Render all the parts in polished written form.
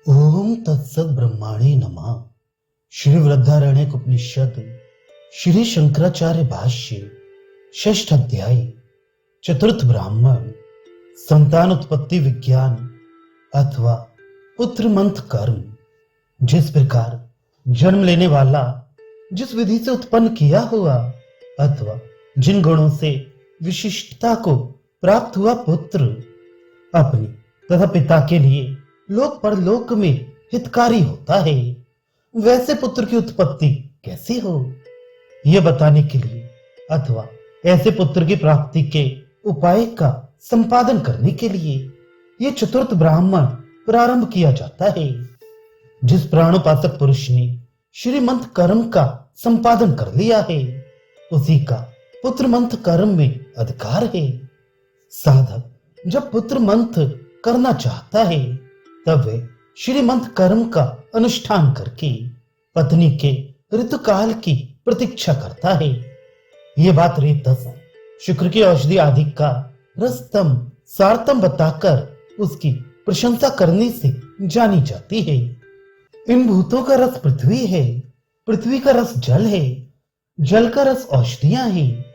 ओम तत्सत ब्रह्माणे नमः। श्री वृद्धारण्यक उपनिषद श्री शंकराचार्य भाष्य षष्ठ अध्याय चतुर्थ ब्राह्मण संतान उत्पत्ति विज्ञान अथवा पुत्र मंथ कर्म। जिस प्रकार जन्म लेने वाला जिस विधि से उत्पन्न किया हुआ अथवा जिन गुणों से विशिष्टता को प्राप्त हुआ पुत्र अपनी तथा पिता के लिए लोक परलोक में हितकारी होता है, वैसे पुत्र की उत्पत्ति कैसी हो यह बताने के लिए अथवा ऐसे पुत्र की प्राप्ति के उपाय का संपादन करने के लिए यह चतुर्थ ब्राह्मण प्रारंभ किया जाता है। जिस प्राणोपासक पुरुष ने श्रीमंत कर्म का संपादन कर लिया है उसी का पुत्र मंथ कर्म में अधिकार है। साधक जब पुत्र मंथ करना चाहता है तब वे श्रीमंत कर्म का अनुष्ठान करके पत्नी के ऋतुकाल की प्रतीक्षा करता है। यह बात रेतस शुक्र की औषधि आदि का रसतम सारतम बताकर उसकी प्रशंसा करने से जानी जाती है। इन भूतों का रस पृथ्वी है, पृथ्वी का रस जल है, जल का रस औषधियां हैं,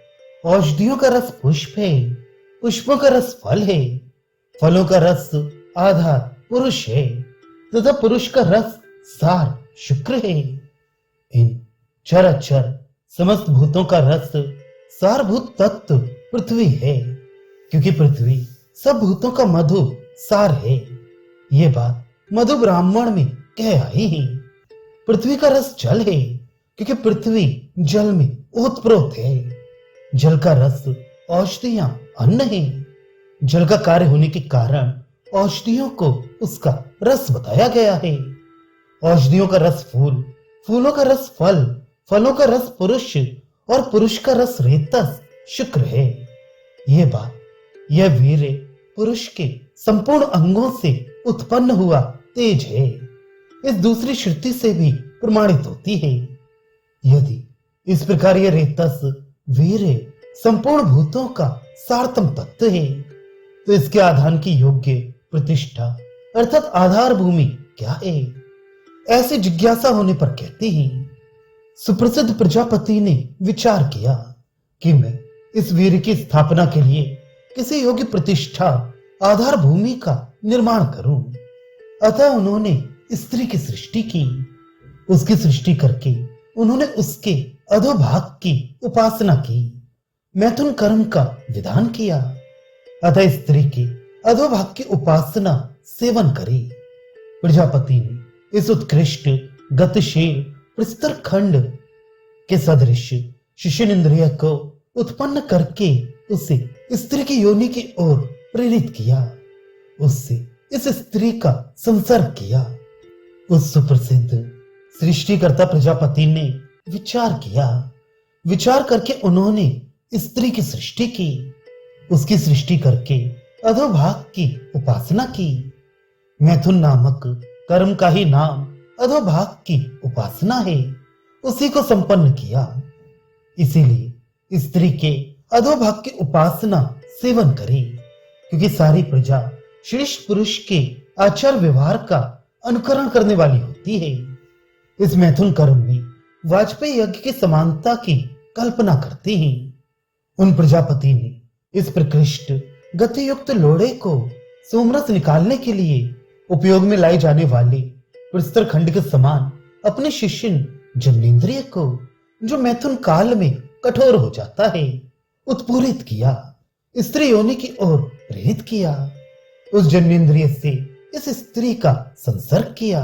औषधियों का रस पुष्प है, पुष्पों का रस फल है, फलों का रस आधार पुरुष है तथा पुरुष का रस सार शुक्र है। इन चर अचर समस्त भूतों का रस सारभूत तत्व पृथ्वी है, क्योंकि पृथ्वी सब भूतों का मधु सार है। ये बात मधु ब्राह्मण में कह आई है। पृथ्वी का रस जल है, क्योंकि पृथ्वी जल में ओतप्रोत है। जल का रस औषधियां अन्न है। जल का कार्य होने के कारण औषधियों को उसका रस बताया गया है। औषधियों का रस फूल, फूलों का रस फल, फलों का रस पुरुष और पुरुष का रस रेतस शुक्र है। यह वीर पुरुष के संपूर्ण अंगों से उत्पन्न हुआ तेज है। इस दूसरी श्रुति से भी प्रमाणित होती है। यदि इस प्रकार यह रेतस वीर संपूर्ण भूतों का सारतम तत्व है तो इसके आधान की योग्य प्रतिष्ठा अर्थात आधार भूमि क्या है, ऐसी जिज्ञासा होने पर कहते हैं सुप्रसिद्ध प्रजापति ने विचार किया कि मैं इस वीर की स्थापना के लिए किसी योग्य प्रतिष्ठा आधार भूमि का निर्माण करूं। अतः उन्होंने स्त्री की सृष्टि की। उसकी सृष्टि करके उन्होंने उसके अधोभाग की उपासना की, मैथुन कर्म का विधान किया। अतः स्त्री की अधोभाग की उपासना सेवन करी। प्रजापति ने इस उत्कृष्ट गतिशील प्रस्तर खंड के सदृश शिशन इंद्रिय को उत्पन्न करके उसे स्त्री की योनि की ओर प्रेरित किया। उससे इस स्त्री का संसर्ग किया। उस सुप्रसिद्ध सृष्टिकर्ता प्रजापति ने विचार किया। विचार करके उन्होंने स्त्री की सृष्टि की। उसकी सृष्टि करके अधोभाग की उपासना की। मैथुन नामक कर्म का ही नाम अधोभाग की उपासना है, उसी को संपन्न किया। इसीलिए स्त्री के अधोभाग की उपासना सेवन करे, क्योंकि सारी प्रजा श्रेष्ठ पुरुष के आचार व्यवहार का अनुकरण करने वाली होती है। इस मैथुन कर्म में वाजपेयी यज्ञ की समानता की कल्पना करते हैं। उन प्रजापति ने इस प्रकृष्ट गति युक्त लोड़े को सोमरस निकालने के लिए उपयोग में लाई जाने वाले प्रस्तर खंड के समान अपने शिष्य जन्नेन्द्रिय को, जो मैथुन काल में कठोर हो जाता है, उत्पूरित किया, स्त्री योनि की ओर प्रेरित किया। उस जन्नेन्द्रिय से इस स्त्री का संसर्ग किया।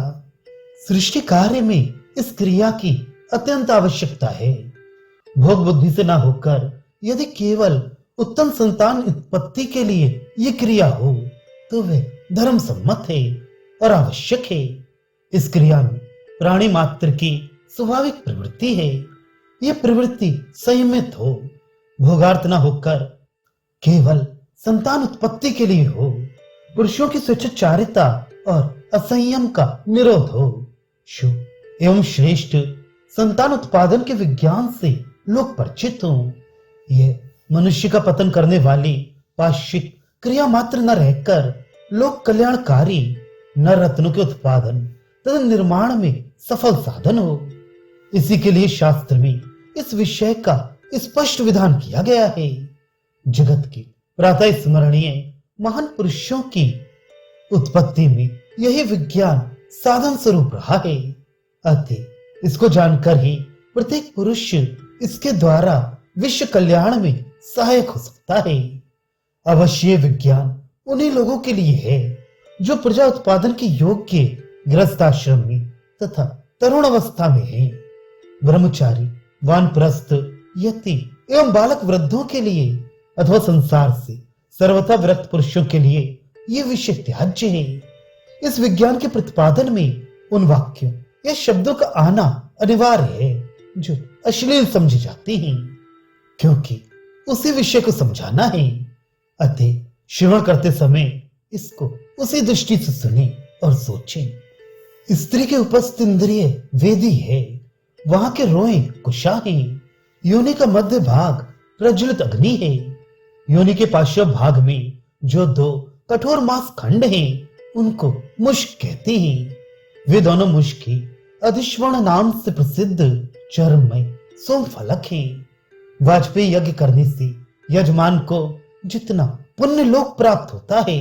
सृष्टि कार्य में इस क्रिया की अत्यंत आवश्यकता है। भोग बुद्धि से न होकर यदि केवल उत्तम संतान उत्पत्ति के लिए ये क्रिया हो तो वह धर्म सम्मत है और आवश्यक है। इस क्रिया में प्राणी मात्र की स्वाभाविक प्रवृत्ति है। यह प्रवृत्ति संयमित हो, भोगार्थ न होकर केवल संतान उत्पत्ति के लिए हो। पुरुषों की स्वेच्छाचारिता और असंयम का निरोध हो। शुभ एवं श्रेष्ठ संतान उत्पादन के विज्ञान से लोग परिचित हों। यह मनुष्य का पतन करने वाली पाश्चिक क्रिया मात्र न रहकर लोक कल्याणकारी न रत्नों के उत्पादन तथा निर्माण में सफल साधन हो। इसी के लिए शास्त्र में इस विषय का स्पष्ट विधान किया गया है। जगत के प्रातः स्मरणीय महान पुरुषों की उत्पत्ति में यही विज्ञान साधन स्वरूप रहा है। अतः इसको जानकर ही प्रत्येक पुरुष इसके द्वारा विश्व कल्याण में सहायक हो सकता है। अवश्य विज्ञान उन्हीं लोगों के लिए है जो प्रजा उत्पादन के योग्य गृहस्थाश्रम में तथा तरुण अवस्था में है। ब्रह्मचारी, वानप्रस्थ, यति एवं बालक वृद्धों के लिए अथवा संसार से सर्वथा विरक्त पुरुषों के लिए ये विषय त्याज्य है। इस विज्ञान के प्रतिपादन में उन वाक्यों या शब्दों का आना अनिवार्य है जो अश्लील समझे जाते हैं, क्योंकि उसी विषय को समझाना है। अतः श्रवण करते समय इसको उसी दृष्टि से सुने और सोचें। स्त्री के उपस्थ इंद्रिय वेदी है, वहां के रोए कुशा है, योनि का मध्य भाग प्रज्वलित अग्नि है। योनि के पार्श्व भाग में जो दो कठोर मांस खंड हैं, उनको मुष्क कहते हैं। वे दोनों मुष्क ही अधिश्वर्ण नाम से प्रसिद्ध चर्ममय सोमफलक हैं। वाजपेयी यज्ञ करने से यजमान को जितना पुण्य लोक प्राप्त होता है,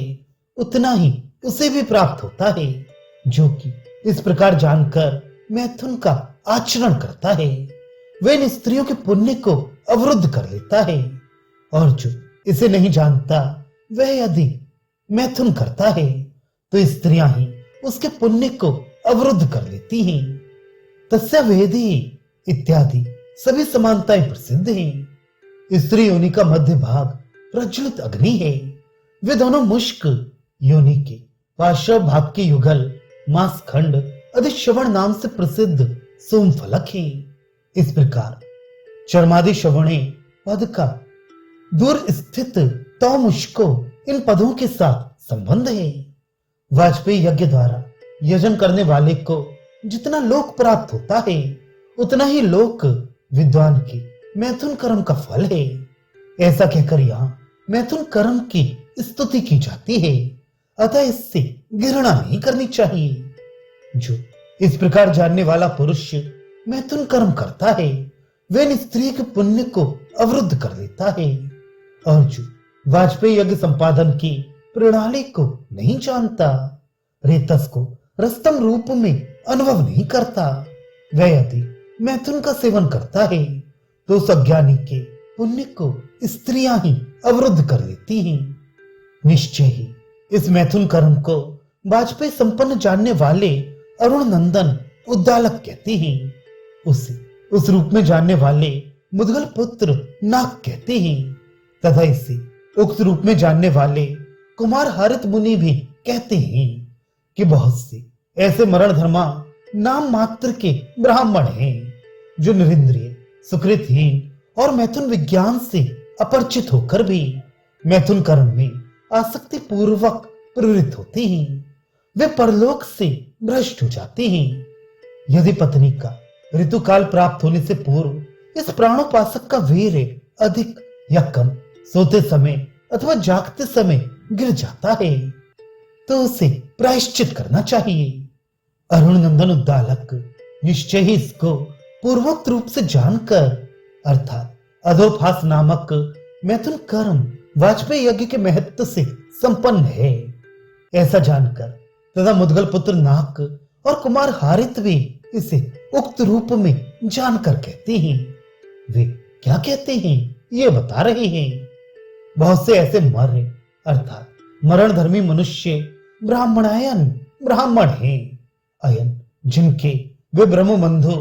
उतना ही उसे भी प्राप्त होता है, जो कि इस प्रकार जानकर मैथुन का आचरण करता है, वह इन स्त्रियों के पुण्य को अवरुद्ध कर लेता है। और जो इसे नहीं जानता, वह यदि मैथुन करता है तो स्त्रियां ही उसके पुण्य को अवरुद्ध कर लेती हैं। तस्य वेदी इत्यादि सभी समानताएं प्रसिद्ध हैं। स्त्री योनि का मध्य भाग प्रज्वलित अग्नि है। वे दोनों मुष्क योनि के पार्श्व भाग के युगल मांसखंड अधिश्रवण नाम से प्रसिद्ध सोमफलक है। इस प्रकार चर्मादि श्रवणे पद का दूर स्थित तौ मुष्को इन पदों के साथ संबंध है। वाजपेयी यज्ञ द्वारा यजन करने वाले को जितना लोक प्राप्त होता है, उतना ही लोक विद्वान के मैथुन कर्म का फल है। ऐसा कहकर यहाँ मैथुन कर्म की स्तुति की जाती है। अतः इससे घृणा नहीं करनी चाहिए। जो इस प्रकार जानने वाला पुरुष मैथुन कर्म करता है, वह इन स्त्री के पुण्य को अवरुद्ध कर देता है। और जो वाजपेयी यज्ञ संपादन की प्रणाली को नहीं जानता, रेतस को रस्तम रूप में अनुभव नहीं करता, वह यदि मैथुन का सेवन करता है तो उस अज्ञानी के पुण्य को स्त्रियां ही अवरुद्ध कर लेती हैं। निश्चय ही इस मैथुन कर्म को वाजपेयी संपन्न जानने वाले अरुण नंदन उद्दालक कहते हैं। उसे उस रूप में जानने वाले मुद्गल पुत्र नाग कहते हैं तथा इसे उक्त रूप में जानने वाले कुमार हरित मुनि भी कहते हैं कि बहुत से ऐसे मरण धर्मा नाम मात्र के ब्राह्मण हैं जो निरिंद्रिय, सुकृतहीन और मैथुन विज्ञान से अपरिचित होकर भी मैथुन कर्म में आसक्ति पूर्वक प्रवृत्त होते हैं। वे परलोक से भ्रष्ट हो जाते हैं। यदि पत्नी का ऋतुकाल प्राप्त होने से पूर्व इस प्राणोपासक का वीर अधिक या कम सोते समय अथवा जागते समय गिर जाता है तो उसे प्रायश्चित करना चाहिए। अरुण नंदन उद्दालक निश्चय ही इसको पूर्वोक्त रूप से जानकर अर्थात अधोभास नामक मैथुन कर्म वाजपेयी यज्ञ के महत्व से संपन्न है ऐसा जानकर तथा मुद्गल पुत्र नाग और कुमार हारित भी इसे उक्त रूप में जानकर कहते हैं। वे क्या कहते हैं ये बता रहे हैं। बहुत से ऐसे मर्य अर्थात मरण धर्मी मनुष्य ब्राह्मणायन ब्राह्मण हैं, अयन जिनके वे ब्रह्मबंधु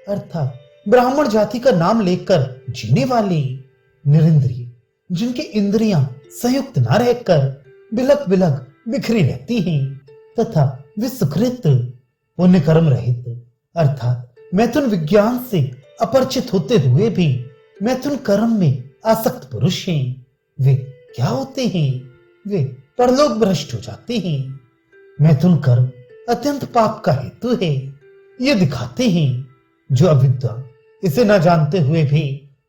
अर्थात ब्राह्मण जाति का नाम लेकर जीने वाले, निरिंद्रिय जिनकी इंद्रियां संयुक्त न रहकर बिलक बिलक बिखरी रहती हैं तथा वे सुकृत पुण्य कर्म रहित अर्थात मैथुन विज्ञान से अपरिचित होते हुए भी मैथुन कर्म में आसक्त पुरुष हैं। वे क्या होते हैं? वे परलोक भ्रष्ट हो जाते हैं। मैथुन कर्म अत्यंत पाप का हेतु है ये दिखाते हैं जो अविद्वान इसे न जानते हुए भी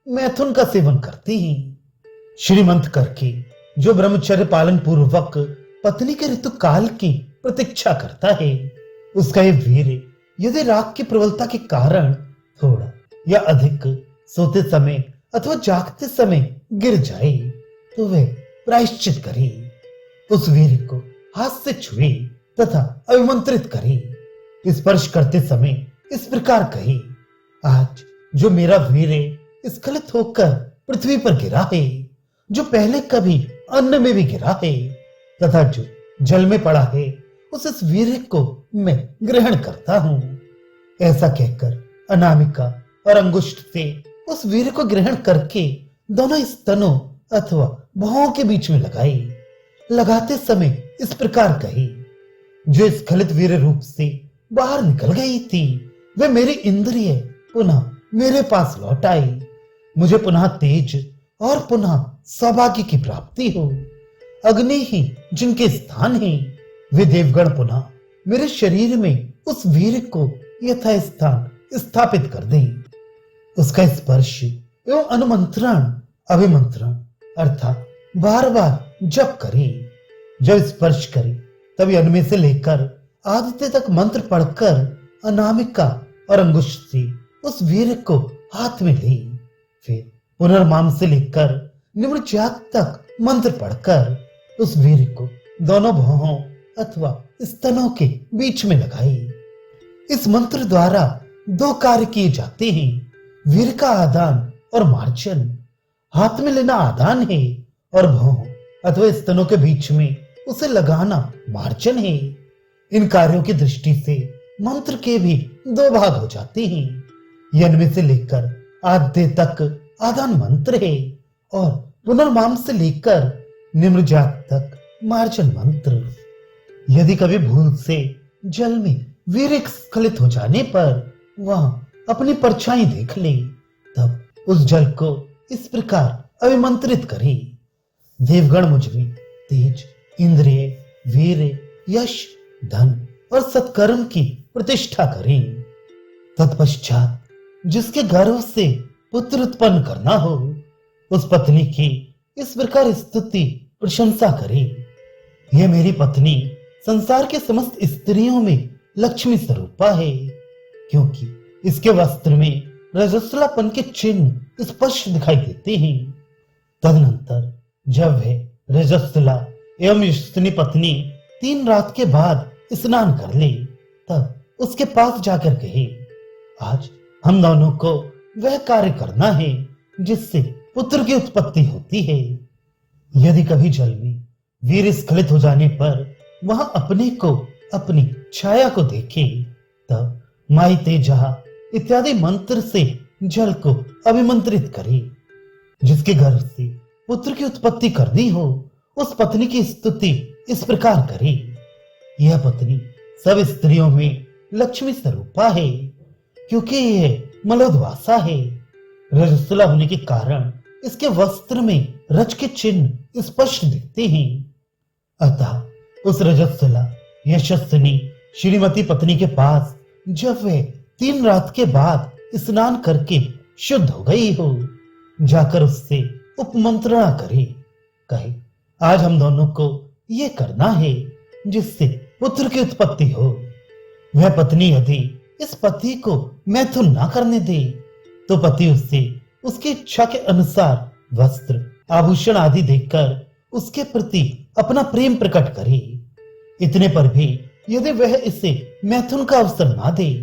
मैथुन का सेवन करते हैं। श्रीमंत करके जो ब्रह्मचर्य पालन पूर्वक पत्नी के ऋतु काल की प्रतीक्षा करता है। उसका ये वीर यदि राग की प्रबलता के कारण थोड़ा या अधिक सोते समय अथवा जागते समय गिर जाए तो वह प्रायश्चित करे, उस वीर को हाथ से छुए तथा अभिमंत्रित करे। स्पर्श करते समय इस प्रकार कहे, आज जो मेरा वीर स्खलित होकर पृथ्वी पर गिरा है, जो पहले कभी अन्न में भी गिरा है तथा जो जल में पड़ा है, उस इस वीर को मैं ग्रहण करता हूं। ऐसा कहकर अनामिका और अंगुष्ठ से उस वीर को ग्रहण करके दोनों स्तनों अथवा भौं के बीच में लगाई। लगाते समय इस प्रकार कही, जो स्खलित वीर रूप से बाहर निकल गई थी, वे मेरी इंद्रिय पुनः मेरे पास लौट आई। मुझे पुनः तेज और पुनः सौभाग्य की प्राप्ति हो। अग्नि ही जिनके स्थान है, वे देवगण पुनः मेरे शरीर में उस वीर को यथा स्थान स्थापित कर दें। उसका स्पर्श एवं अनुमंत्रण अभिमंत्रण अर्थात बार बार जप करे। जब स्पर्श करे तभी अनमे से लेकर आदित्य तक मंत्र पढ़कर अनामिका और अंगुष्ठ से उस वीर को हाथ में ले। फिर पुनर्माम से लेकर निम्न जात तक मंत्र पढ़कर उस वीर को दोनों भौहों अथवा स्तनों के बीच में लगाई। इस मंत्र द्वारा दो कार्य किए जाते हैं, वीर का आदान और मार्जन। हाथ में लेना आदान है और भौहों अथवा स्तनों के बीच में उसे लगाना मार्जन है। इन कार्यों की दृष्टि से मंत्र के भी दो भाग हो जाते हैं। यन्मे से लेकर आद्य तक आदान मंत्र है और पुनर्माम से लेकर निम्न जात तक मार्जन मंत्र। यदि कभी भूल से जल में वीर स्खलित हो जाने पर वह अपनी परछाई देख ले, तब उस जल को इस प्रकार अभिमंत्रित करे, देवगण मुझ में तेज, इंद्रिय, वीर, यश, धन और सत्कर्म की प्रतिष्ठा करें। तत्पश्चात जिसके गर्भ से पुत्र उत्पन्न करना हो, उस पत्नी की इस प्रकार स्तुति प्रशंसा करे, यह मेरी पत्नी संसार के समस्त स्त्रियों में लक्ष्मी स्वरूपा है, क्योंकि इसके वस्त्र में रजस्वलापन के चिन्ह स्पष्ट दिखाई देते हैं। तदनंतर जब वह रजस्वला एवं यशस्विनी पत्नी 3 रात के बाद स्नान कर ले, तब उसके पास जाकर कहे, आज हम दोनों को वह कार्य करना है जिससे पुत्र की उत्पत्ति होती है। यदि कभी जल में वीर स्खलित हो जाने पर वह अपने को अपनी छाया को देखे, तब माई तेजहा इत्यादि मंत्र से जल को अभिमंत्रित करे। जिसके गर्भ से पुत्र की उत्पत्ति करनी हो, उस पत्नी की स्तुति इस प्रकार करे, यह पत्नी सब स्त्रियों में लक्ष्मी स्वरूपा है, क्योंकि यह मलोद्वासा है। रजस्वला होने के कारण इसके वस्त्र में रज के चिन्ह स्पष्ट दिखते हैं। अतः उस रजस्वला यशस्विनी श्रीमती पत्नी के पास जब वह 3 रात के बाद स्नान करके शुद्ध हो गई हो, जाकर उससे उपमंत्रणा करे, कहे, आज हम दोनों को ये करना है जिससे पुत्र की उत्पत्ति हो। वह पत्नी यदि इस पति को मैथुन ना करने दे, तो पति उससे उसकी इच्छा के अनुसार वस्त्र, आभूषण आदि देकर उसके प्रति अपना प्रेम प्रकट करे। इतने पर भी यदि वह इसे मैथुन का अवसर ना दे,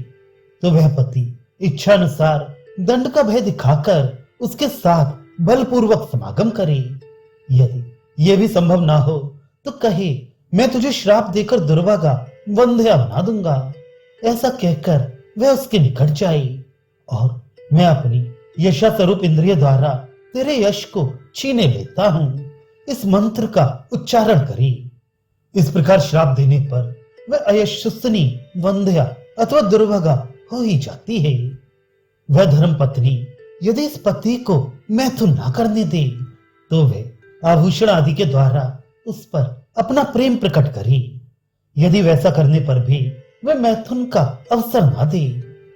तो वह पति इच्छा अनुसार दंड का भय दिखाकर उसके साथ बलपूर्वक समागम करे। यदि यह भी संभव ना हो तो कहे, मैं तुझे श्राप देकर दुर्भागा वंध्या बना दूंगा। ऐसा कहकर वह उसके निकट जाए और मैं अपनी यशा स्वरूप इंद्रिय द्वारा तेरे यश को छीने लेता हूं, इस मंत्र का उच्चारण करे। इस प्रकार श्राप देने पर वह अयशस्विनी, वंध्या अथवा दुर्भागा हो ही जाती है। वह धर्म पत्नी यदि इस पति को मैथुन ना करने दे, तो वह आभूषण आदि के द्वारा उस पर अपना प्रेम प्रकट करे। यदि वैसा करने पर भी वह मैथुन का अवसर ना दे,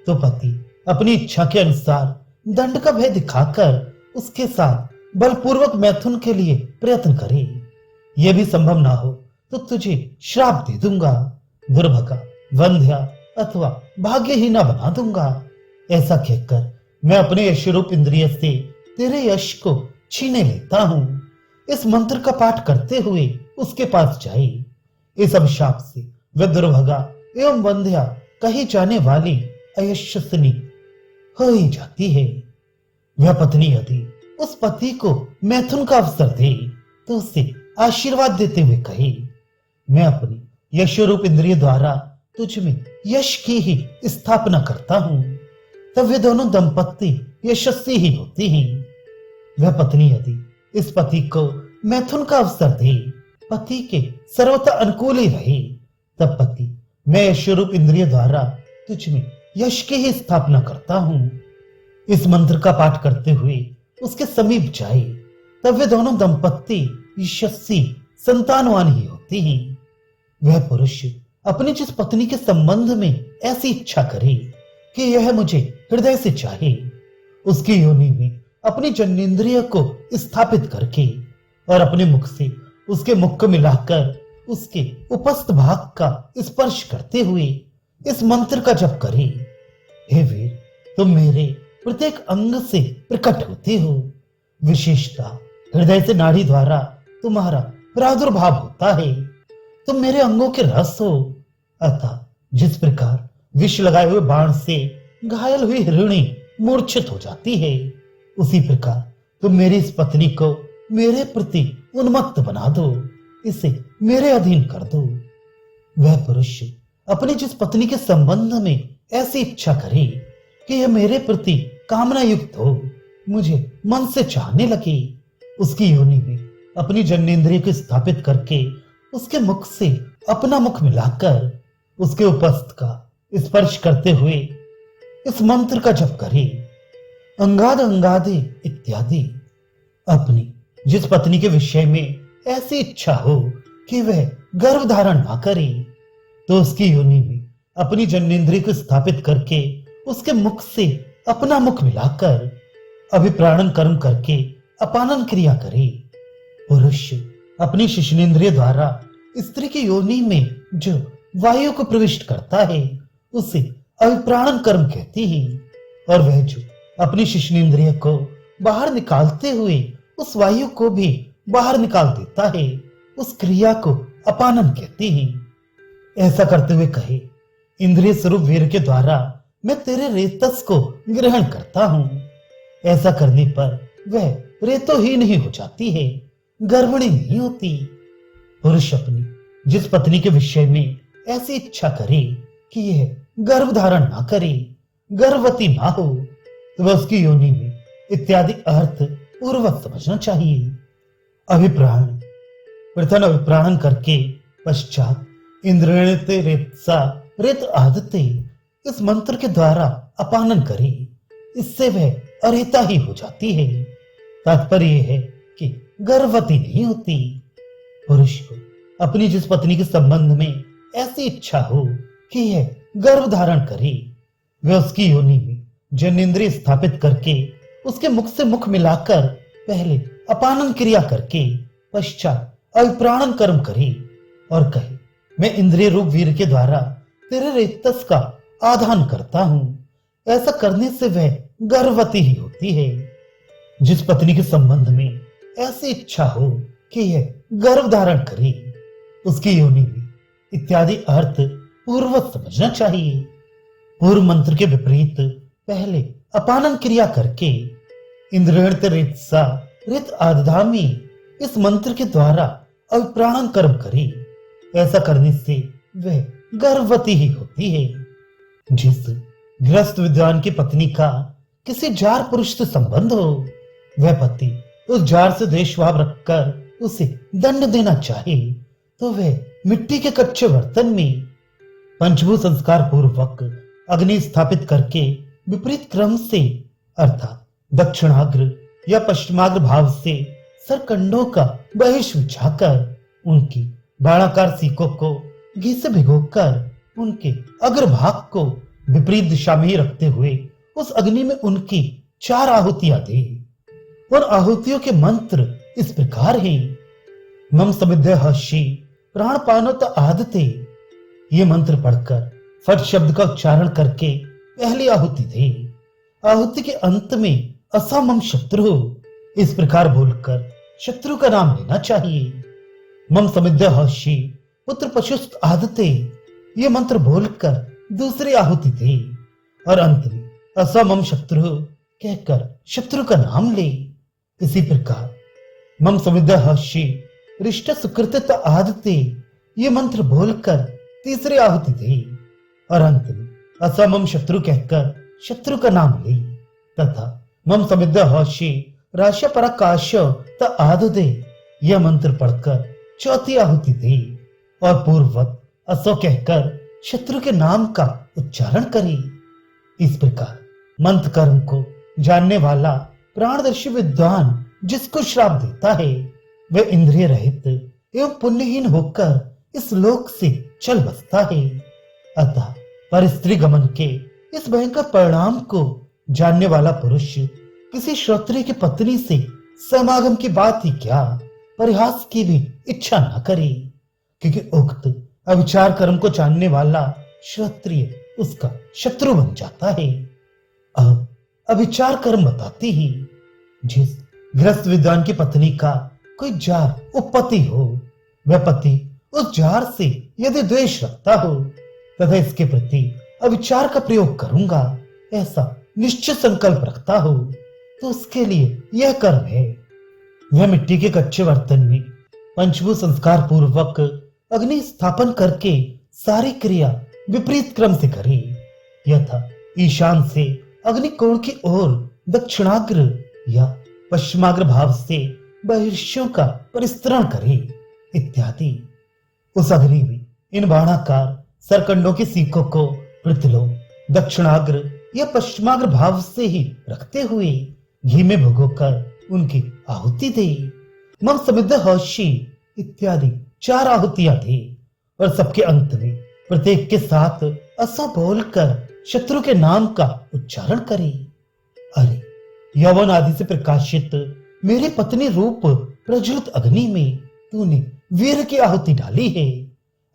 तो पति अपनी इच्छा के अनुसार दंड का भय दिखाकर उसके साथ बलपूर्वक मैथुन के लिए प्रयत्न करे। यह भी संभव ना हो तो तुझे श्राप दे दूंगा, दुर्भगा, वंध्या अथवा भाग्यहीना बना दूंगा। ऐसा कहकर मैं अपने यशरूप इंद्रिय से तेरे यश को छीने लेता हूं। इस मंत्र का पाठ करते हुए उसके पास जाए। इस अभिशाप से वह दुर्भगा एवं वंध्या कही जाने वाली अयशस्विनी हो ही जाती है। वह पत्नी यदि उस पति को मैथुन का अवसर दे तो उसे आशीर्वाद देते हुए कहे, मैं अपनी यशरूप इंद्रिय द्वारा तुझ में यश की ही स्थापना करता हूं, तब वे दोनों दंपत्ति यशस्वी ही होते हैं। वह पत्नी यदि इस पति को मैथुन का अवसर दे, पति के सर्वथा अनुकूल ही रहे, तब पति मैं यशरूप इंद्रिय द्वारा तुझ में यश की ही स्थापना करता हूं। इस मंत्र का पाठ करते हुए उसके समीप जाए, तब वे दोनों दंपत्ति यशस्वी संतानवान ही होते हैं। वह पुरुष अपनी जिस पत्नी के संबंध में ऐसी इच्छा करे कि यह मुझे हृदय से चाहे, उसकी योनि में अपनी जन्नेन्द्रिय को स्थापित करके और अपने मुख से उसके मुख को मिलाकर उसके उपस्थ भाग का स्पर्श करते हुए इस मंत्र का जप करे। हे वीर, तुम मेरे प्रत्येक अंग से प्रकट होते हो। विशेषता हृदय से नाड़ी द्वारा तुम्हारा प्रादुर्भाव होता है। तुम मेरे अंगों के रस हो। अतः जिस प्रकार विष लगाए हुए बाण से घायल हुई हिरणी मूर्छित हो जाती है, उसी प्रकार तुम मेरी इस पत्नी को मेरे प्रति उन्मत्त बना दो, इसे मेरे अधीन कर दो। वह पुरुष अपनी जिस पत्नी के संबंध में ऐसी इच्छा करे कि यह मेरे प्रति कामना युक्त हो, मुझे मन से चाहने लगे, उसकी योनि में अपनी जन्नेन्द्रिय को स्थापित करके उसके मुख से अपना मुख मिलाकर उसके उपस्थ का स्पर्श करते हुए इस मंत्र का जप करे। अंगाद अंगादे इत्यादि। अपनी जिस पत्नी के विषय में ऐसी इच्छा हो कि वह गर्भ धारण ना करे, तो उसकी योनि में अपनी जन्नेन्द्रिय को स्थापित करके उसके मुख से अपना मुख मिलाकर अभिप्राणन कर्म करके अपानन क्रिया करे। पुरुष अपनी शिश्नेन्द्रिय द्वारा स्त्री की योनि में जो वायु को प्रविष्ट करता है उसे अभिप्राणन कर्म कहते हैं, और वह जो अपनी शिश्नेन्द्रिय को बाहर निकालते हुए उस वायु को भी बाहर निकाल देता है, उस क्रिया को अपानन कहते हैं। ऐसा करते हुए कहे, इंद्रिय स्वरूप वीर के द्वारा मैं तेरे रेतस को ग्रहण करता हूं। ऐसा करने पर वह रेतोहीन ही हो जाती है, गर्भिणी नहीं होती। पुरुष अपनी जिस पत्नी के विषय में ऐसी इच्छा करे कि यह गर्भ धारण ना करे, गर्भवती ना हो, तो वह उसकी योनि में इत्यादि अर्थ पूर्वक समझना चाहिए। अभिप्राण प्रथम अभिप्राणन करके पश्चात इंद्रियते रेतसा रेत आदते इस मंत्र के द्वारा अपानन करे, इससे वह अरेता ही हो जाती है। तात्पर्य यह है कि गर्भवती नहीं होती। पुरुष को अपनी जिस पत्नी के संबंध में ऐसी इच्छा हो कि यह गर्भ धारण करे, वह उसकी योनि में जन्नेन्द्रिय स्थापित करके उसके मुख से मुख मिलाकर पहले अपानन क्रिया करके पश्चात अभिप्राणन कर्म करे और कहे, मैं इंद्रिय रूप वीर के द्वारा तेरे रेतस का आधान करता हूं। ऐसा करने से वह गर्भवती ही होती है। जिस पत्नी के संबंध में ऐसी इच्छा हो कि यह गर्भ धारण करे, उसकी योनि में इत्यादि अर्थ पूर्वक समझना चाहिए। पूर्व मंत्र के विपरीत पहले अपानन क्रिया करके इंद्रियत रेतसा रेत आधामी इस मंत्र के द्वारा अभिप्राणन कर्म करे। ऐसा करने से वह गर्भवती ही होती है। जिस गृहस्थ विद्वान की पत्नी का किसी जार पुरुष से संबंध हो, वह पति उस जार से द्वेषभाव रखकर उसे दंड देना चाहे, तो वह मिट्टी के कच्चे बर्तन में पंचभूत संस्कार पूर्वक अग्नि स्थापित करके विपरीत क्रम से अर्थात दक्षिणाग्र या पश्चिमाग्र भाव से सरकंडों का बहिष बिछाकर उनकी बाणाकार सीकों को घी से भिगोकर उनके अग्रभाग को विपरीत दिशा में ही रखते हुए उस अग्नि में उनकी 4 आहुतियां दे। और आहुतियों के मंत्र इस प्रकार हैं: मम समिद्धि हर्षि प्राणपानोत आदते। ये मंत्र पढ़कर फट शब्द का उच्चारण करके पहली आहुति दे। आहुति के अंत में असामम शत्रु इस प्रकार बोलकर शत्रु का नाम लेना चाहिए। मम समिद्या हर्षि पुत्र पशुस्त आदते। ये मंत्र बोलकर दूसरी आहुति दे और अंत में असमम शत्रु कहकर शत्रु का नाम ले। इसी प्रकार मम समिद्या हर्षि रिष्ट सुकृत आदते। ये मंत्र बोलकर तीसरी आहुति दे और अंत में असमम शत्रु कहकर शत्रु का नाम ले तथा मम समिद्या हर्षि राशि पराकाश त आदते। यह मंत्र पढ़कर चौथी आहुति दे और पूर्ववत असो कहकर शत्रु के नाम का उच्चारण करे। इस प्रकार मंत्र कर्म को जानने वाला प्राणदर्शी विद्वान जिसको श्राप देता है वह इंद्रिय रहित एवं पुण्यहीन होकर इस लोक से चल बसता है। अतः परस्त्री गमन के इस भयंकर परिणाम को जानने वाला पुरुष किसी श्रोत्रिय की पत्नी से समागम की बात ही क्या परिहास की भी इच्छा न करे, क्योंकि उक्त अविचार कर्म को जानने वाला श्रोत्रिय उसका शत्रु बन जाता है। अब अविचार कर्म बताती ही जिस गृहस्थ विद्वान की पत्नी का कोई जार उपपति हो वह पति उस जार से यदि द्वेष रखता हो तथा इसके प्रति अविचार का प्रयोग करूंगा ऐसा निश्चित संकल्प रखता हो तो उसके लिए यह कर्म है। वह मिट्टी के कच्चे बर्तन में पंचभूत संस्कार पूर्वक अग्नि स्थापन करके सारी क्रिया विपरीत क्रम से करे। यथा ईशान से अग्नि कोण की ओर दक्षिणाग्र या पश्चिमाग्र भाव से बहिर्ष्यों का परिस्तरण करे इत्यादि। उस अग्नि में इन बाणाकार सरकंडों की सीकों को पृथ्लो दक्षिणाग्र या पश्चिमाग्र भाव से ही रखते हुए घी में भिगोकर उनकी आहुति दे। मम समिद्या हर्षि इत्यादि 4 आहुतियां दे और सबके अंत में प्रत्येक के साथ असा बोलकर शत्रु के नाम का उच्चारण करे। अरे यौवन आदि से प्रकाशित मेरी पत्नी रूप प्रज्वलित अग्नि में तूने वीर की आहुति डाली है,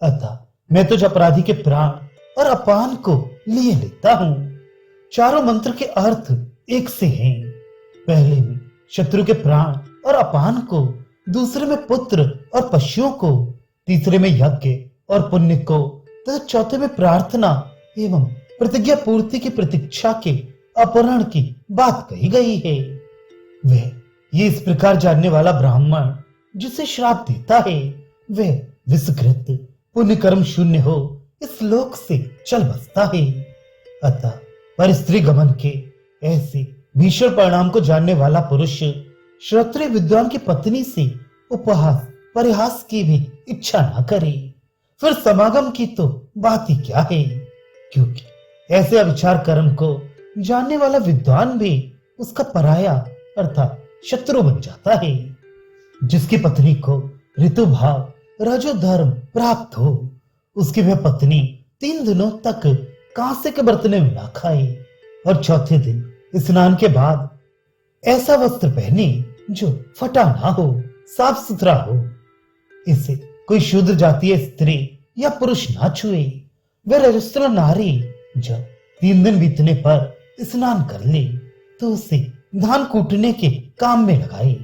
अतः मैं तुझ अपराधी के प्राण और अपान को लिए लेता हूं। चारों मंत्र के अर्थ एक से हैं। पहले में शत्रु के प्राण और अपान को, दूसरे में पुत्र और पशुओं को, तीसरे में यज्ञ और पुण्य को तथा चौथे में प्रार्थना एवं प्रतिज्ञा पूर्ति की प्रतीक्षा के अपहरण की बात कही गई है। वह ये इस प्रकार जानने वाला ब्राह्मण जिसे श्राप देता है वह विषकृत पुण्य कर्म शून्य हो इस लोक से चल बसता है। अतः परस्त्री गमन के ऐसे भीषण परिणाम को जानने वाला पुरुष श्रोत्रिय विद्वान की पत्नी से उपहास परिहास की भी इच्छा न करे। फिर समागम की तो बात ही क्या है, क्योंकि ऐसे अविचार कर्म को जानने वाला विद्वान भी उसका पराया अर्थात शत्रु बन जाता है। जिसकी पत्नी को ऋतु भाव रजो धर्म प्राप्त हो उसकी वह पत्नी 3 दिनों तक कांसे के बर्तन में ना खाए और चौथे दिन स्नान के बाद ऐसा वस्त्र पहने जो फटा ना हो, साफ सुथरा हो। इसे कोई शूद्र जातीय स्त्री या पुरुष ना छुए। वह रजस्त्र नारी जब 3 दिन बीतने पर स्नान कर ले तो उसे धान कूटने के काम में लगाए।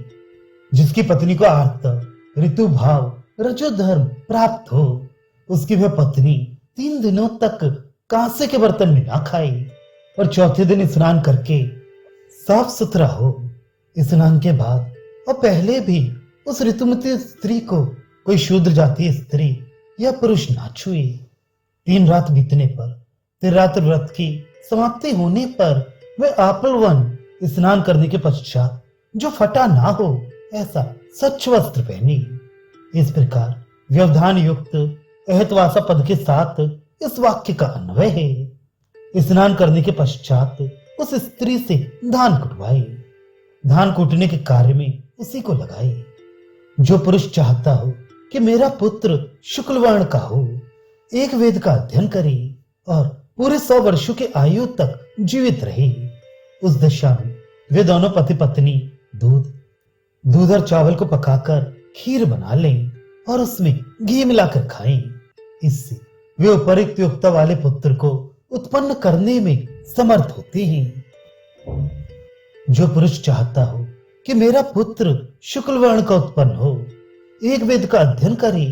जिसकी पत्नी को आर्त ऋतु भाव रजो धर्म प्राप्त हो उसकी वह पत्नी 3 दिनों तक कांसे के बर्तन में ना खाए और चौथे दिन स्नान करके साफ सुथरा हो। स्नान के बाद और पहले भी उस ऋतुमती स्त्री को कोई शूद्र जातीय स्त्री या पुरुष ना छुए। 3 रात बीतने पर त्रिरात्र व्रत की समाप्ति होने पर वह आपलवन स्नान करने के पश्चात जो फटा ना हो ऐसा स्वच्छ वस्त्र पहने। इस प्रकार व्यवधान युक्त अहतवासा पद के साथ इस वाक्य का अन्वय है। स्नान करने के पश्चात उस स्त्री से धान कुटवाए, धान कूटने के कार्य में उसी को लगाए। जो पुरुष चाहता हो कि मेरा पुत्र शुक्ल वर्ण का हो, एक वेद का अध्ययन करे और पूरे 100 वर्षों की आयु तक जीवित रहे, उस दशा में वे दोनों पति पत्नी दूध और चावल को पकाकर खीर बना लें और उसमें घी मिलाकर खाएं। इससे वे उपयुक्त योग्यता वाले पुत्र को उत्पन्न करने में समर्थ होते हैं। जो पुरुष चाहता हो कि मेरा पुत्र शुक्ल वर्ण का उत्पन्न हो, एक वेद का अध्ययन करे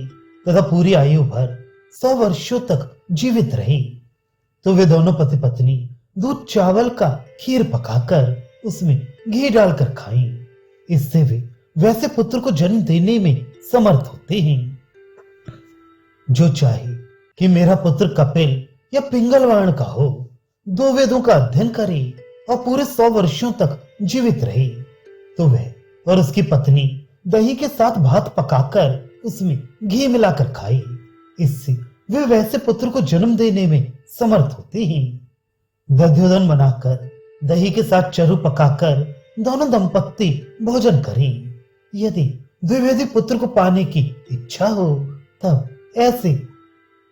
तथा पूरी आयु भर 100 वर्षों तक जीवित रहे, तो वे दोनों पति पत्नी दूध चावल का खीर पकाकर उसमें घी डालकर खाएं। इससे वे वैसे पुत्र को जन्म देने में समर्थ होते हैं। जो चाहे कि मेरा पुत्र कपिल या पिंगल वर्ण का हो, 2 वेदों का अध्ययन करे और पूरे 100 वर्षों तक जीवित रहे, तो वह और उसकी पत्नी दही के साथ भात पकाकर उसमें घी मिलाकर खाए। इससे वे वैसे पुत्र को जन्म देने में समर्थ होते हैं। दध्योदन बनाकर दही के साथ चरु पकाकर दोनों दंपत्ति भोजन करें। यदि द्विवेदी पुत्र को पाने की इच्छा हो, तब ऐसे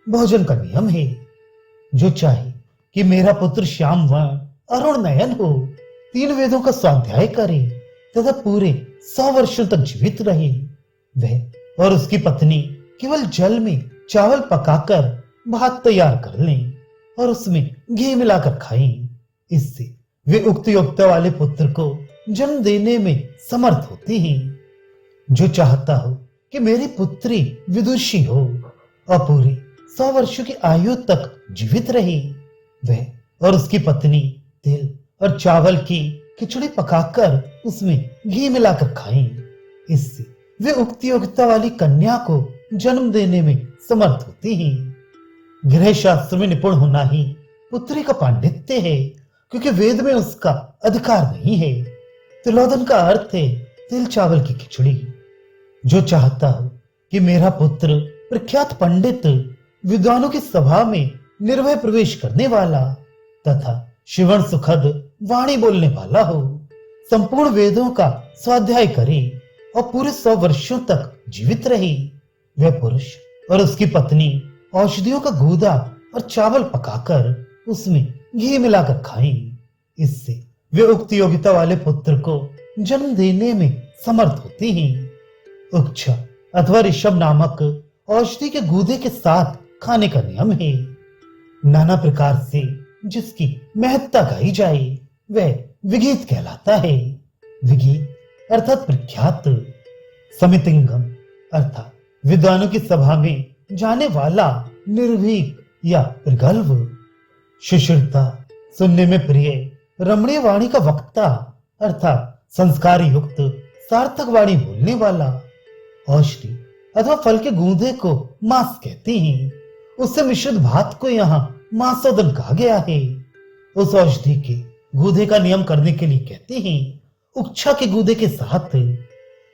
भोजन का नियम है। जो चाहे कि मेरा पुत्र श्याम वर्ण अरुण नयन हो, 3 वेदों का स्वाध्याय करे तथा पूरे 100 वर्षों तक जीवित रहे, वह और उसकी पत्नी केवल जल में चावल पकाकर भात तैयार कर लें और उसमें घी मिलाकर खाएं। इससे वे उक्त योग्यता वाले पुत्र को जन्म देने में समर्थ होते हैं। जो चाहता हो कि मेरी पुत्री विदुषी हो और पूरी 100 वर्षों की आयु तक जीवित रहे, वह और उसकी पत्नी तिल और चावल की खिचड़ी पकाकर उसमें घी मिलाकर खाएं। इससे वे उक्त योग्यता वाली कन्या को जन्म देने में समर्थ होते हैं। गृह शास्त्र में निपुण होना ही पुत्री का पांडित्य है, क्योंकि वेद में उसका अधिकार नहीं है। तिलोदन का अर्थ है तिल चावल की खिचड़ी। जो चाहता हो कि मेरा पुत्र प्रख्यात पंडित, विद्वानों की सभा में निर्भय प्रवेश करने वाला तथा शिवण सुखद वाणी बोलने वाला हो, संपूर्ण वेदों का स्वाध्याय करे और पूरे 100 वर्षों तक जीवित रहे, वह पुरुष और उसकी पत्नी औषधियों का गूदा और चावल पकाकर उसमें घी मिलाकर खाएं। इससे वे उक्त योग्यता वाले पुत्र को जन्म देने में समर्थ होते हैं। उक्षा अथवा ऋषभ नामक औषधि के गूदे के साथ खाने का नियम है। नाना प्रकार से जिसकी महत्ता गाई जाए, वह विगीत कहलाता है। विगीत अर्थात प्रख्यात, समितिंगम अर्थात विद्वानों की सभा में जाने वाला निर्भीक या प्रगल्भ, सुश्रुता सुनने में प्रिय रमणीय वाणी का वक्ता अर्थात संस्कार युक्त सार्थक वाणी बोलने वाला। औषधि अथवा फल के गूदे को मांस कहते हैं। उससे मिश्रित भात को यहाँ मांसोदन कहा गया है। उस औषधि के गूदे का नियम करने के लिए कहते हैं। उक्षा के गूदे के साथ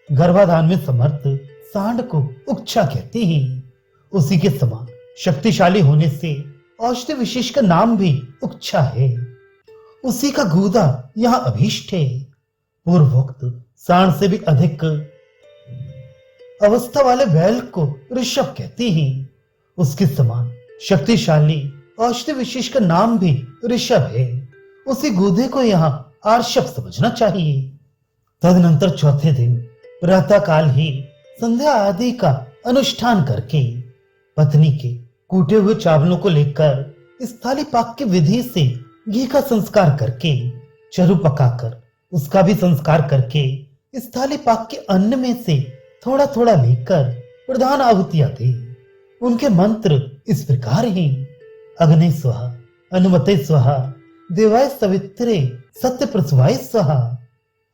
गर्भाधान में समर्थ सांड को उक्षा कहते हैं। उसी के समान शक्तिशाली होने से औषधि विशेष का नाम भी उक्षा है। उसी का गूदा यहाँ अभीष्ट है। पूर्वोक्त सांड से भी अधिक अवस्था वाले बैल को ऋषभ कहते हैं। उसके समान शक्तिशाली औषधि विशेष का नाम भी ऋषभ है। उसी गूदे को यहाँ आर्षभ समझना चाहिए। तदनंतर चौथे दिन प्रातः काल ही संध्या आदि का अनुष्ठान करके पत्नी के कूटे हुए चावलों को लेकर स्थाली पाक की विधि से घी का संस्कार करके, चरु पकाकर उसका भी संस्कार करके स्थाली पाक के अन्न में से थोड़ा थोड़ा लेकर प्रधान आहुतियां दी। उनके मंत्र इस प्रकार हैं: अग्नि स्वाहा, अनुमते स्वाहा, देवाय सवित्रे, सत्य प्रसवाय स्वाहा।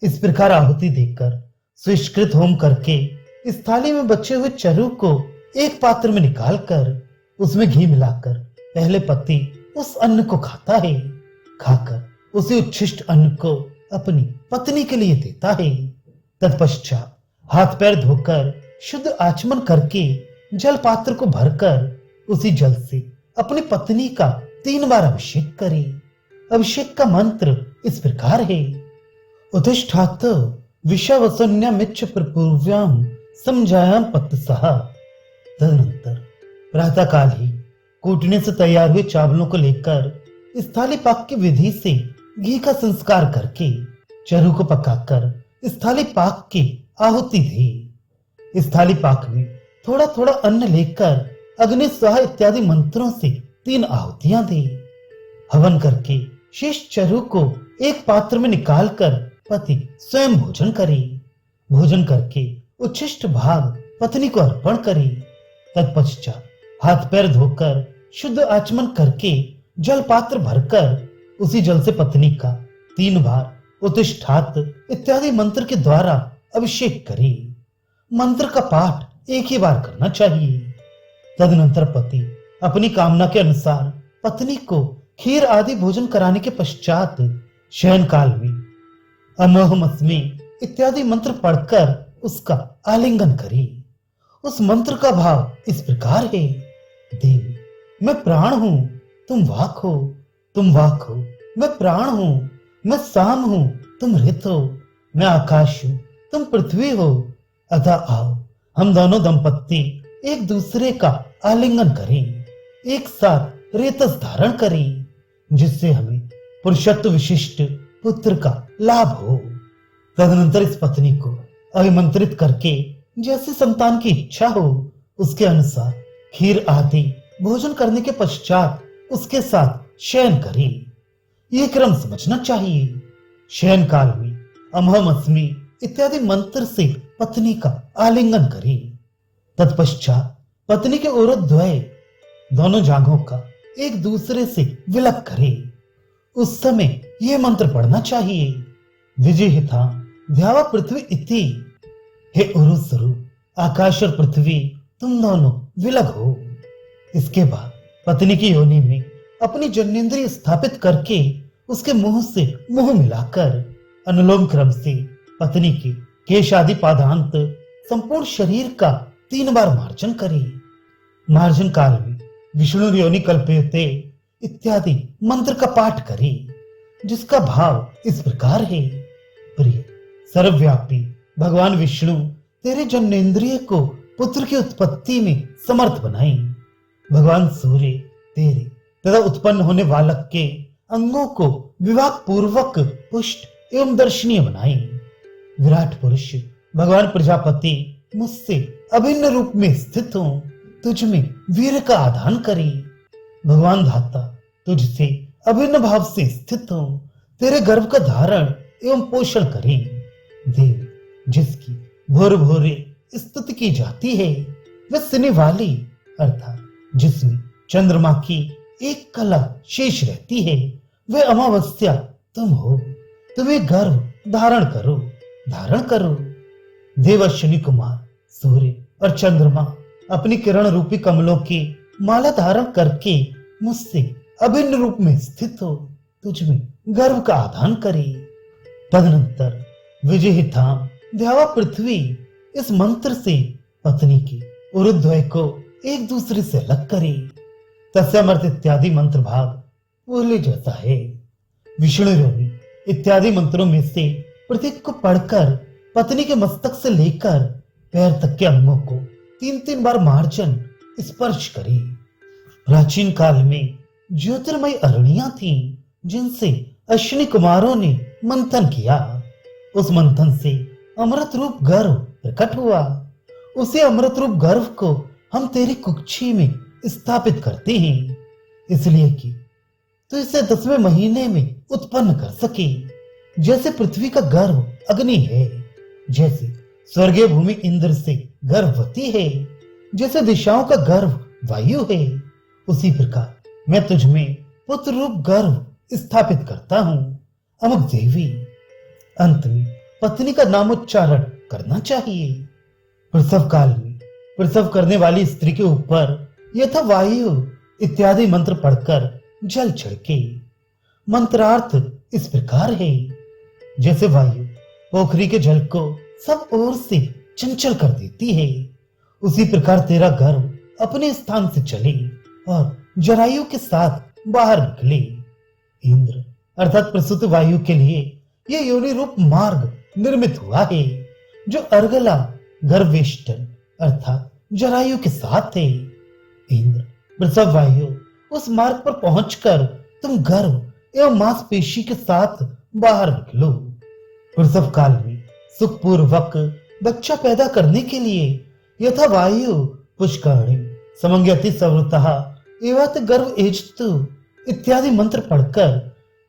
इस प्रकार आहुति देकर स्वीकृत होम करके इस थाली में बचे हुए चरु को एक पात्र में निकालकर उसमें घी मिलाकर पहले पति उस अन्न को खाता है। खाकर उसी उच्छिष्ट अन्न को अपनी पत्नी के लिए देता है। तत्पश्चात हाथ पैर धोकर शुद्ध आचमन करके जल पात्र को भरकर उसी जल से अपनी पत्नी का 3 बार अभिषेक करे। अभिषेक का मंत्र इस प्रकार है: उत्तिष्ठात विषवसन्यमिच्छ प्रपूर्व्याम समझायाम पत्तसहा। तदनंतर प्रातः काल ही कूटने से तैयार हुए चावलों को लेकर इस थाली पाक की विधि से घी का संस्कार करके चरु को पकाकर इस थाली पाक की आहुति दी। इस थाली पाक में थोड़ा थोड़ा अन्न लेकर अग्नि स्वाहा इत्यादि मंत्रों से 3 आहुतियां दी। हवन करके शेष चरु को एक पात्र में निकालकर पति स्वयं भोजन करे। भोजन करके उच्छिष्ट भाग पत्नी को अर्पण करे। तत्पश्चात हाथ पैर धोकर शुद्ध आचमन करके जल पात्र भरकर उसी जल से पत्नी का 3 बार उत्तिष्ठात इत्यादि मंत्र के द्वारा अभिषेक करे। मंत्र का पाठ एक ही बार करना चाहिए। तदनंतर पति अपनी कामना के अनुसार पत्नी को खीर आदि भोजन कराने के पश्चात शयन काल में अमोहमस्मि इत्यादि मंत्र पढ़कर उसका आलिंगन करे। उस मंत्र का भाव इस प्रकार है: देवी, मैं प्राण हूं, तुम वाक हो, तुम वाक हो, मैं प्राण हूं, मैं साम हूं, तुम ऋत हो, मैं आकाश हूं, तुम पृथ्वी हो। अतः आओ हम दोनों दंपत्ति एक दूसरे का आलिंगन करें, एक साथ रेतस धारण करें, जिससे हमें पुरुषत्व विशिष्ट पुत्र का लाभ हो। तदनंतर इस पत्नी को अभिमंत्रित करके जैसे संतान की इच्छा हो उसके अनुसार खीर आदि भोजन करने के पश्चात उसके साथ शयन करे। ये क्रम समझना चाहिए। शयन काल में अहम अस्मि इत्यादि मंत्र से पत्नी का आलिंगन करे। तत्पश्चात पत्नी के उरोध्वय दोनों जांघों का एक दूसरे से विलक करे। उस समय यह मंत्र पढ़ना चाहिए: विजिहितां ध्यावा पृथ्वी इति। हे उरुस्वरूप आकाश और पृथ्वी तुम दोनों विलग हो। इसके बाद पत्नी की योनि में अपनी जन्नेन्द्रिय स्थापित करके उसके मुंह से मुंह मिलाकर अनुलोम क्रम से पत्नी के केश आदि पादांत संपूर्ण शरीर का 3 बार मार्जन करे। मार्जन काल में विष्णु योनि कल्पयते इत्यादि मंत्र का पाठ करे, जिसका भाव इस प्रकार है: प्रिय सर्वव्यापी भगवान विष्णु तेरे जन्नेन्द्रिय को पुत्र की उत्पत्ति में समर्थ बनाई। भगवान सूर्य तेरे तथा उत्पन्न होने बालक के अंगों को विवाह पूर्वक पुष्ट एवं दर्शनीय बनाई। विराट पुरुष भगवान प्रजापति मुझसे अभिन्न रूप में स्थित हो तुझ में वीर का आधान करे। भगवान धाता तुझसे अभिन्न भाव से स्थित हो तेरे गर्भ का धारण एवं पोषण करे। देवी, जिसकी भोर भोरे स्तुति की जाती है, वह सिने वाली अर्थात जिसमें चंद्रमा की एक कला शेष रहती है, वह अमावस्या तुम हो। तुम्हें गर्भ धारण करो, धारण करो। देवश्विनी कुमार सूर्य और चंद्रमा अपनी किरण रूपी कमलों की माला धारण करके मुझसे अभिन्न रूप में स्थित हो तुझ में गर्भ का आधान करे। तदनंतर विजिहितां ध्यावा पृथ्वी इस मंत्र से पत्नी की उरुध्वय को एक दूसरे से अलग करे। तस्यामर्थ इत्यादि मंत्र भाग पूर्व जैसा है। विष्णु योनि इत्यादि मंत्रों में से प्रत्येक को पढ़कर पत्नी के मस्तक से लेकर पैर तक के अंगों को 3-3 बार मार्जन स्पर्श करे। प्राचीन काल में ज्योतिर्मय अरणियां थीं, जिनसे अश्विनी कुमारों ने मंथन किया। उस मंथन से अमृत रूप गर्भ प्रकट हुआ। उसे अमृत रूप गर्भ को हम तेरी कुक्षी में स्थापित करते हैं, इसलिए कि तो इसे 10वें महीने में उत्पन्न कर सके। जैसे पृथ्वी का गर्भ अग्नि है, जैसे स्वर्गीय भूमि इंद्र से गर्भवती है, जैसे दिशाओं का गर्भ वायु है, उसी प्रकार मैं तुझ में पुत्र रूप गर्भ स्थापित करता हूं। अमुक देवी, अंत में पत्नी का नामोच्चारण करना चाहिए। प्रसव काल में प्रसव करने वाली स्त्री के ऊपर यथा वायु इत्यादि मंत्र पढ़कर जल छिड़के। मंत्रार्थ इस प्रकार है: जैसे वायु पोखरी के जल को सब ओर से चंचल कर देती है, उसी प्रकार तेरा गर्भ अपने स्थान से चले और जरायु के साथ बाहर निकले। इंद्र अर्थात प्रसूत वायु के लिए यह योनि रूप मार्ग निर्मित हुआ है, जो अर्गला गर्भवेष्टन अर्थात जरायु के साथ है। इंद्र प्रसव वायु उस मार्ग पर पहुंचकर तुम गर्भ एवं मांसपेशी के साथ बाहर निकलो। प्रसव काल में सुखपूर्वक बच्चा पैदा करने के लिए यथा वायु पुष्करणी समंगति सर्वतः एवं गर्भ एजतु इत्यादि मंत्र पढ़कर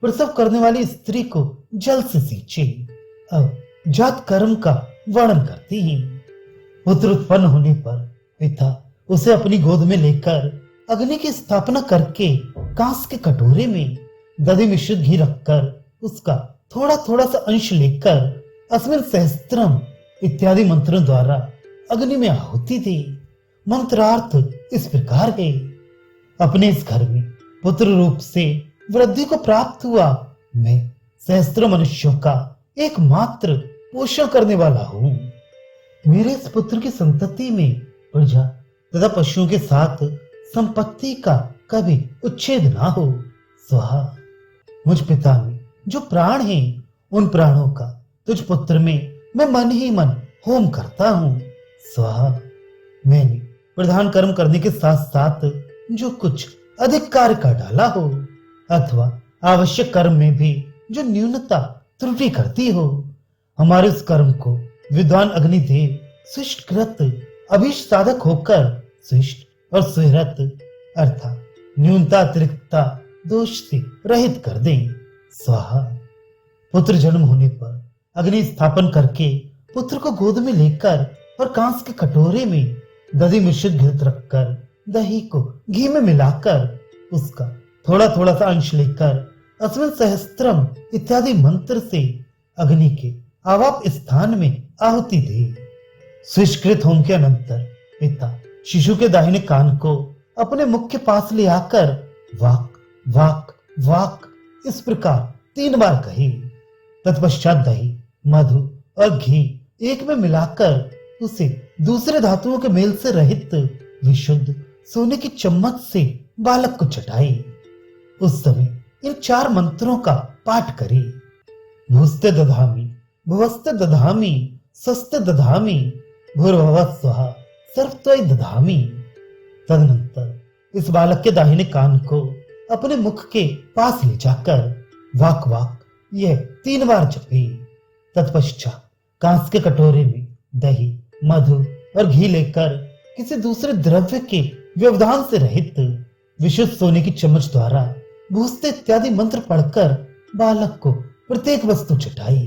प्रसव करने वाली स्त्री को जल से सींचे। अब जात कर्म का वर्णन करती हैं। पुत्र उत्पन्न होने पर पिता उसे अपनी गोद में लेकर अग्नि की स्थापना करके कांस के कटोरे में दधि मिश्रित घी रखकर उसका थोड़ा थोड़ा सा अंश लेकर अस्मिन सहस्त्रम इत्यादि मंत्रों द्वारा अग्नि में आहुति दी। मंत्रार्थ इस प्रकार है। अपने इस घर में पुत्र रूप से वृद्धि को प्राप्त हुआ मैं सहस्त्र मनुष्यों का एकमात्र पोषण करने वाला हूँ। मेरे इस पुत्र की संतति में प्रजा तथा पशुओं के साथ संपत्ति का कभी उच्छेद ना हो। स्वाहा। मुझ पिता में जो प्राण हैं उन प्राणों का तुझ पुत्र में मैं मन ही मन होम करता हूँ। स्वाहा। मैंने प्रधान कर्म करने के साथ साथ जो कुछ अधिक कार्य कर डाला हो अथवा आवश्यक कर्म में भी जो न्यूनता त्रुटि करती हो, हमारे उस कर्म को विद्वान अग्निदेव शिष्टकृत अभीष्ट साधक होकर शिष्ट और सुहृत अर्थात न्यूनता अतिरिक्तता दोष से रहित कर दे। स्वाहा। पुत्र जन्म होने पर अग्नि स्थापन करके पुत्र को गोद में लेकर और कांस के कटोरे में दधि मिश्रित घृत रखकर दही को घी में मिलाकर उसका थोड़ा थोड़ा सा अंश लेकर अस्मिन सहस्त्रम इत्यादि मंत्र से अग्नि के आवाप स्थान में आहुति दी। स्विष्कृत होम के अनंतर पिता शिशु के दाहिने कान को अपने मुख के पास ले आकर वाक वाक वाक इस प्रकार 3 बार कही। तत्पश्चात दही मधु और घी एक में मिलाकर उसे दूसरे धातुओं के मेल से रहित विशुद्ध सोने की चम्मच से बालक को चटाई। उस समय इन 4 मंत्रों का पाठ करी। भूस्ते दधामी भुवस्ते दधामी सस्ते दधामी भूर्भुवः स्वः सर्वत्वै दधामी। तदनंतर इस बालक के दाहिने कान को अपने मुख के पास ले जाकर वाक वाक यह 3 बार जपी। तत्पश्चात कांस के कटोरे में दही मधु और घी लेकर किसी दूसरे द्रव्य के व्यवधान से रहित विशुद्ध सोने की चम्मच द्वारा भूस्ते इत्यादि मंत्र पढ़कर बालक को प्रत्येक वस्तु चटाई।